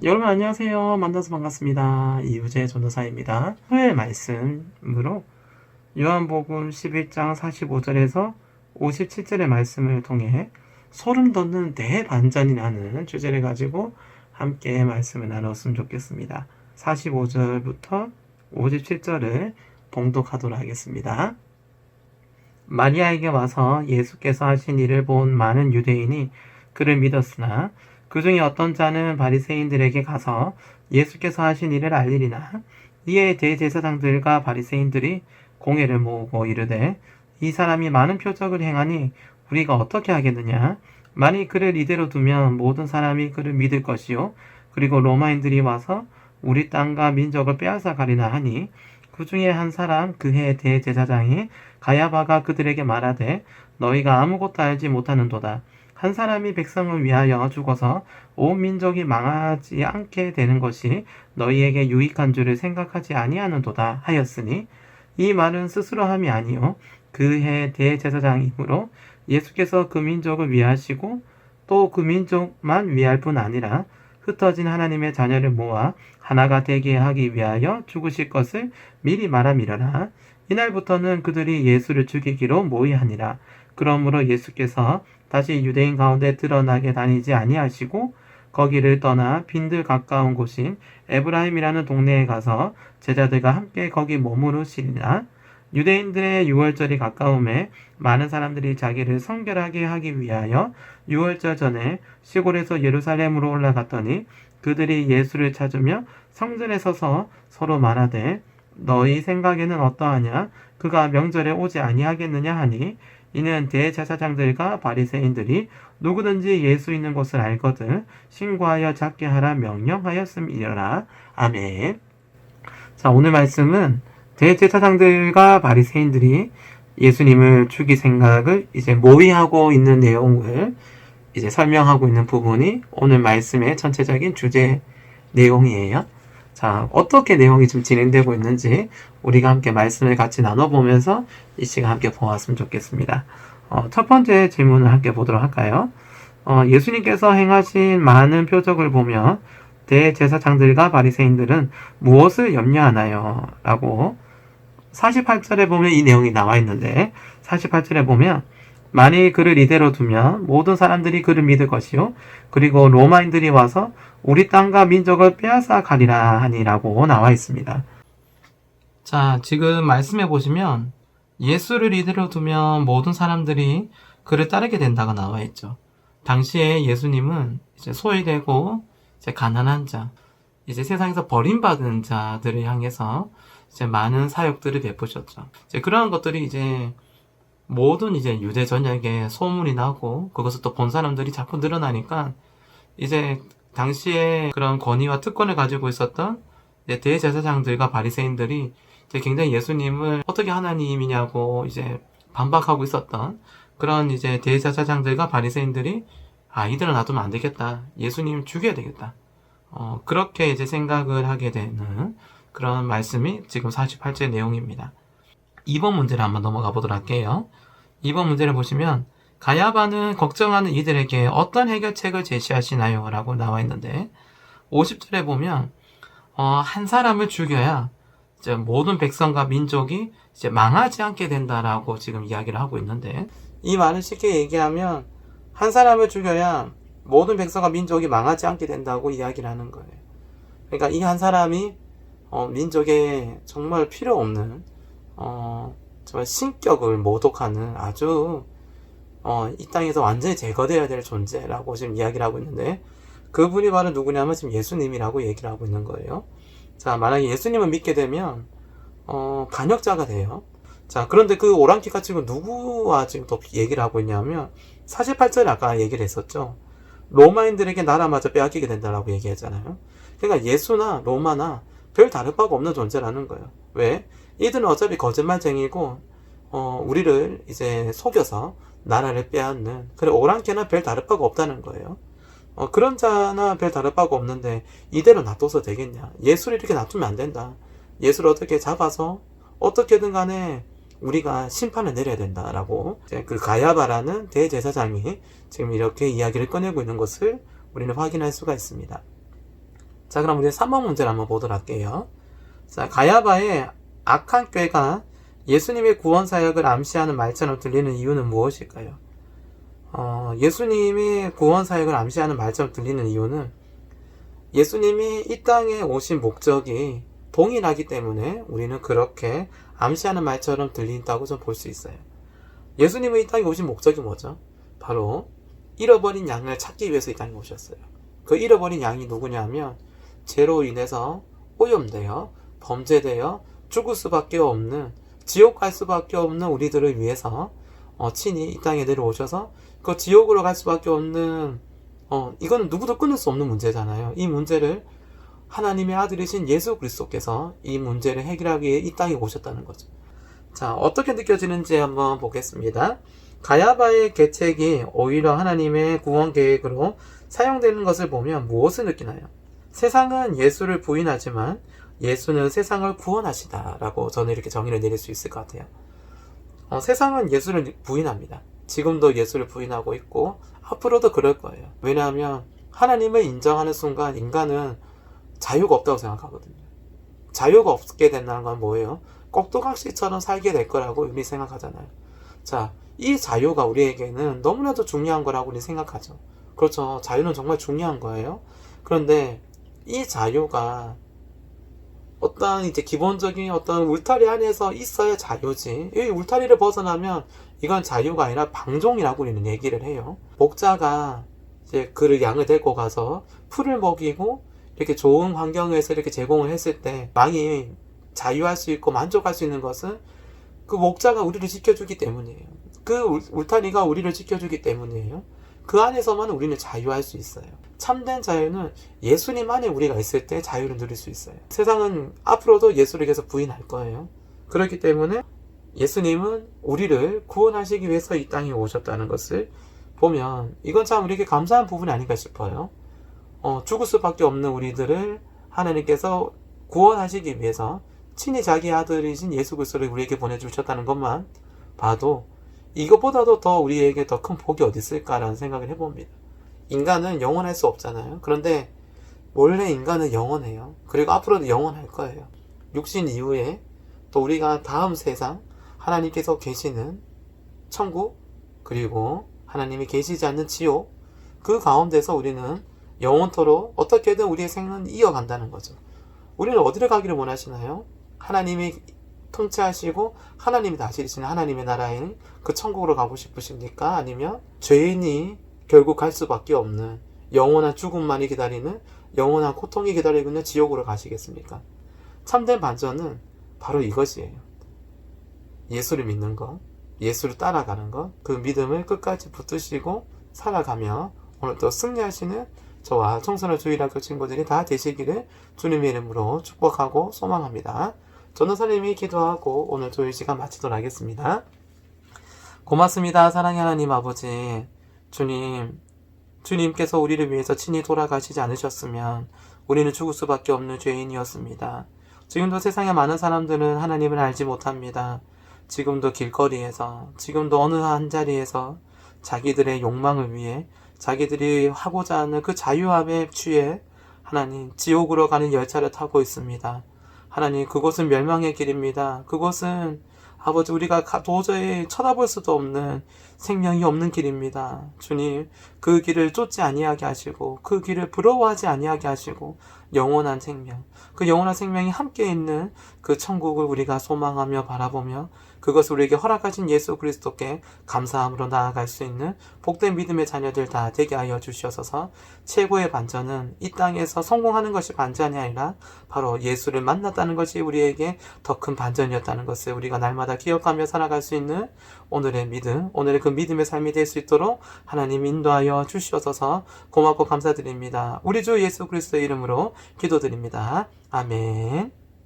여러분 안녕하세요. 만나서 반갑습니다. 이우재 전도사입니다. 토요일 말씀으로 요한복음 11장 45절에서 57절의 말씀을 통해 소름 돋는 대반전이라는 주제를 가지고 함께 말씀을 나눴으면 좋겠습니다. 45절부터 57절을 봉독하도록 하겠습니다. 마리아에게 와서 예수께서 하신 일을 본 많은 유대인이 그를 믿었으나 그 중에 어떤 자는 바리새인들에게 가서 예수께서 하신 일을 알리리나 이에 대제사장들과 바리새인들이 공회를 모으고 이르되 이 사람이 많은 표적을 행하니 우리가 어떻게 하겠느냐. 만일 그를 이대로 두면 모든 사람이 그를 믿을 것이요 그리고 로마인들이 와서 우리 땅과 민족을 빼앗아 가리나 하니 그 중에 한 사람 그해 대제사장이 가야바가 그들에게 말하되 너희가 아무것도 알지 못하는도다. 한 사람이 백성을 위하여 죽어서 온 민족이 망하지 않게 되는 것이 너희에게 유익한 줄을 생각하지 아니하는도다 하였으니 이 말은 스스로 함이 아니요 그해 대제사장이므로 예수께서 그 민족을 위하시고 또 그 민족만 위할 뿐 아니라 흩어진 하나님의 자녀를 모아 하나가 되게 하기 위하여 죽으실 것을 미리 말함이러라. 이날부터는 그들이 예수를 죽이기로 모의하니라. 그러므로 예수께서 다시 유대인 가운데 드러나게 다니지 아니하시고 거기를 떠나 빈들 가까운 곳인 에브라임이라는 동네에 가서 제자들과 함께 거기 머무르시리라. 유대인들의 유월절이 가까움에 많은 사람들이 자기를 성결하게 하기 위하여 유월절 전에 시골에서 예루살렘으로 올라갔더니 그들이 예수를 찾으며 성전에 서서 서로 말하되 너희 생각에는 어떠하냐? 그가 명절에 오지 아니하겠느냐 하니 이는 대제사장들과 바리새인들이 누구든지 예수 있는 곳을 알거든 신고하여 잡게 하라 명령하였음이라. 아멘. 자, 오늘 말씀은 대제사장들과 바리새인들이 예수님을 죽일 생각을 이제 모의하고 있는 내용을 이제 설명하고 있는 부분이 오늘 말씀의 전체적인 주제 내용이에요. 자, 어떻게 내용이 좀 진행되고 있는지 우리가 함께 말씀을 같이 나눠보면서 이 시간 함께 보았으면 좋겠습니다. 첫 번째 질문을 함께 보도록 할까요? 예수님께서 행하신 많은 표적을 보며 대제사장들과 바리새인들은 무엇을 염려하나요? 라고 48절에 보면 이 내용이 나와 있는데 48절에 보면 만일 그를 이대로 두면 모든 사람들이 그를 믿을 것이요 그리고 로마인들이 와서 우리 땅과 민족을 빼앗아 가리라 하니라고 나와 있습니다. 자, 지금 말씀해 보시면 예수를 이대로 두면 모든 사람들이 그를 따르게 된다고 나와 있죠. 당시에 예수님은 이제 소외되고 이제 가난한 자, 이제 세상에서 버림받은 자들을 향해서 이제 많은 사역들을 베푸셨죠. 이제 그러한 것들이 이제 모든 이제 유대 전역에 소문이 나고 그것을 또 본 사람들이 자꾸 늘어나니까 이제 당시에 그런 권위와 특권을 가지고 있었던 대제사장들과 바리새인들이 이제 굉장히 예수님을 어떻게 하나님이냐고 이제 반박하고 있었던 그런 이제 대제사장들과 바리새인들이 이들은 놔두면 안 되겠다. 예수님 죽여야 되겠다. 그렇게 이제 생각을 하게 되는 그런 말씀이 지금 48절 내용입니다. 2번 문제를 한번 넘어가 보도록 할게요. 2번 문제를 보시면 가야바는 걱정하는 이들에게 어떤 해결책을 제시하시나요? 라고 나와 있는데 50절에 보면 한 사람을 죽여야 이제 모든 백성과 민족이 이제 망하지 않게 된다라고 지금 이야기를 하고 있는데 이 말을 쉽게 얘기하면 한 사람을 죽여야 모든 백성과 민족이 망하지 않게 된다고 이야기를 하는 거예요. 그러니까 이 한 사람이 민족에 정말 필요 없는 정말 신격을 모독하는 아주 이 땅에서 완전히 제거되어야 될 존재라고 지금 이야기를 하고 있는데 그분이 바로 누구냐면 지금 예수님이라고 얘기를 하고 있는 거예요. 자, 만약에 예수님을 믿게 되면 반역자가 돼요. 자, 그런데 그 오랑캐가 지금 누구와 지금 또 얘기를 하고 있냐면 48절에 아까 얘기를 했었죠. 로마인들에게 나라마저 빼앗기게 된다라고 얘기했잖아요. 그러니까 예수나 로마나 별 다를 바가 없는 존재라는 거예요. 왜? 이들은 어차피 거짓말쟁이고 우리를 이제 속여서 나라를 빼앗는 그래 오랑캐나 별 다를 바가 없다는 거예요. 그런 자나 별 다를 바가 없는데 이대로 놔둬서 되겠냐. 예수를 이렇게 놔두면 안 된다. 예수를 어떻게 잡아서 어떻게든 간에 우리가 심판을 내려야 된다라고 그 가야바라는 대제사장이 지금 이렇게 이야기를 꺼내고 있는 것을 우리는 확인할 수가 있습니다. 자, 그럼 우리 3번 문제를 한번 보도록 할게요. 자, 가야바의 악한 꾀가 예수님의 구원 사역을 암시하는 말처럼 들리는 이유는 무엇일까요? 예수님의 구원 사역을 암시하는 말처럼 들리는 이유는 예수님이 이 땅에 오신 목적이 동일하기 때문에 우리는 그렇게 암시하는 말처럼 들린다고 좀 볼 수 있어요. 예수님이 이 땅에 오신 목적이 뭐죠? 바로 잃어버린 양을 찾기 위해서 이 땅에 오셨어요. 그 잃어버린 양이 누구냐면 죄로 인해서 오염되어 범죄되어 죽을 수밖에 없는, 지옥 갈 수밖에 없는 우리들을 위해서 친히 이 땅에 내려오셔서 그 지옥으로 갈 수밖에 없는 이건 누구도 끊을 수 없는 문제잖아요. 이 문제를 하나님의 아들이신 예수 그리스도께서 이 문제를 해결하기 위해 이 땅에 오셨다는 거죠. 자, 어떻게 느껴지는지 한번 보겠습니다. 가야바의 계책이 오히려 하나님의 구원 계획으로 사용되는 것을 보면 무엇을 느끼나요? 세상은 예수를 부인하지만 예수는 세상을 구원하시다 라고 저는 이렇게 정의를 내릴 수 있을 것 같아요. 세상은 예수를 부인합니다. 지금도 예수를 부인하고 있고 앞으로도 그럴 거예요. 왜냐하면 하나님을 인정하는 순간 인간은 자유가 없다고 생각하거든요. 자유가 없게 된다는 건 뭐예요? 꼭두각시처럼 살게 될 거라고 우리 생각하잖아요. 자, 이 자유가 우리에게는 너무나도 중요한 거라고 우리 생각하죠. 그렇죠. 자유는 정말 중요한 거예요. 그런데 이 자유가 어떤 이제 기본적인 어떤 울타리 안에서 있어야 자유지. 이 울타리를 벗어나면 이건 자유가 아니라 방종이라고 우리는 얘기를 해요. 목자가 이제 그를 양을 데리고 가서 풀을 먹이고 이렇게 좋은 환경에서 이렇게 제공을 했을 때 양이 자유할 수 있고 만족할 수 있는 것은 그 목자가 우리를 지켜주기 때문이에요. 그 울타리가 우리를 지켜주기 때문이에요. 그 안에서만 우리는 자유할 수 있어요. 참된 자유는 예수님 안에 우리가 있을 때 자유를 누릴 수 있어요. 세상은 앞으로도 예수를 계속 부인할 거예요. 그렇기 때문에 예수님은 우리를 구원하시기 위해서 이 땅에 오셨다는 것을 보면 이건 참 우리에게 감사한 부분이 아닌가 싶어요. 죽을 수밖에 없는 우리들을 하나님께서 구원하시기 위해서 친히 자기 아들이신 예수 그리스도를 우리에게 보내주셨다는 것만 봐도 이것보다도 더 우리에게 더 큰 복이 어디 있을까라는 생각을 해봅니다. 인간은 영원할 수 없잖아요. 그런데 원래 인간은 영원해요. 그리고 앞으로도 영원할 거예요. 육신 이후에 또 우리가 다음 세상 하나님께서 계시는 천국 그리고 하나님이 계시지 않는 지옥 그 가운데서 우리는 영원토록 어떻게든 우리의 생은 이어간다는 거죠. 우리는 어디를 가기를 원하시나요? 하나님이 통치하시고 하나님이 다스리시는 하나님의 나라인 그 천국으로 가고 싶으십니까? 아니면 죄인이 결국 갈 수밖에 없는 영원한 죽음만이 기다리는 영원한 고통이 기다리고 있는 지옥으로 가시겠습니까? 참된 반전은 바로 이것이에요. 예수를 믿는 것, 예수를 따라가는 것, 그 믿음을 끝까지 붙드시고 살아가며 오늘도 승리하시는 저와 청소년 주일학교 친구들이 다 되시기를 주님의 이름으로 축복하고 소망합니다. 전도사님이 기도하고 오늘 조일 시간 마치도록 하겠습니다. 고맙습니다. 사랑의 하나님 아버지. 주님께서 우리를 위해서 친히 돌아가시지 않으셨으면 우리는 죽을 수밖에 없는 죄인이었습니다. 지금도 세상에 많은 사람들은 하나님을 알지 못합니다. 지금도 길거리에서, 지금도 어느 한 자리에서 자기들의 욕망을 위해 자기들이 하고자 하는 그 자유함에 취해 하나님 지옥으로 가는 열차를 타고 있습니다. 하나님 그곳은 멸망의 길입니다. 그곳은 아버지 우리가 도저히 쳐다볼 수도 없는 생명이 없는 길입니다. 주님 그 길을 쫓지 아니하게 하시고 그 길을 부러워하지 아니하게 하시고 영원한 생명 그 영원한 생명이 함께 있는 그 천국을 우리가 소망하며 바라보며 그것을 우리에게 허락하신 예수 그리스도께 감사함으로 나아갈 수 있는 복된 믿음의 자녀들 다 되게 하여 주시옵소서. 최고의 반전은 이 땅에서 성공하는 것이 반전이 아니라 바로 예수를 만났다는 것이 우리에게 더 큰 반전이었다는 것을 우리가 날마다 기억하며 살아갈 수 있는 오늘의 믿음, 오늘의 그 믿음의 삶이 될 수 있도록 하나님 인도하여 주시옵소서. 고맙고 감사드립니다. 우리 주 예수 그리스도의 이름으로 기도드립니다. 아멘.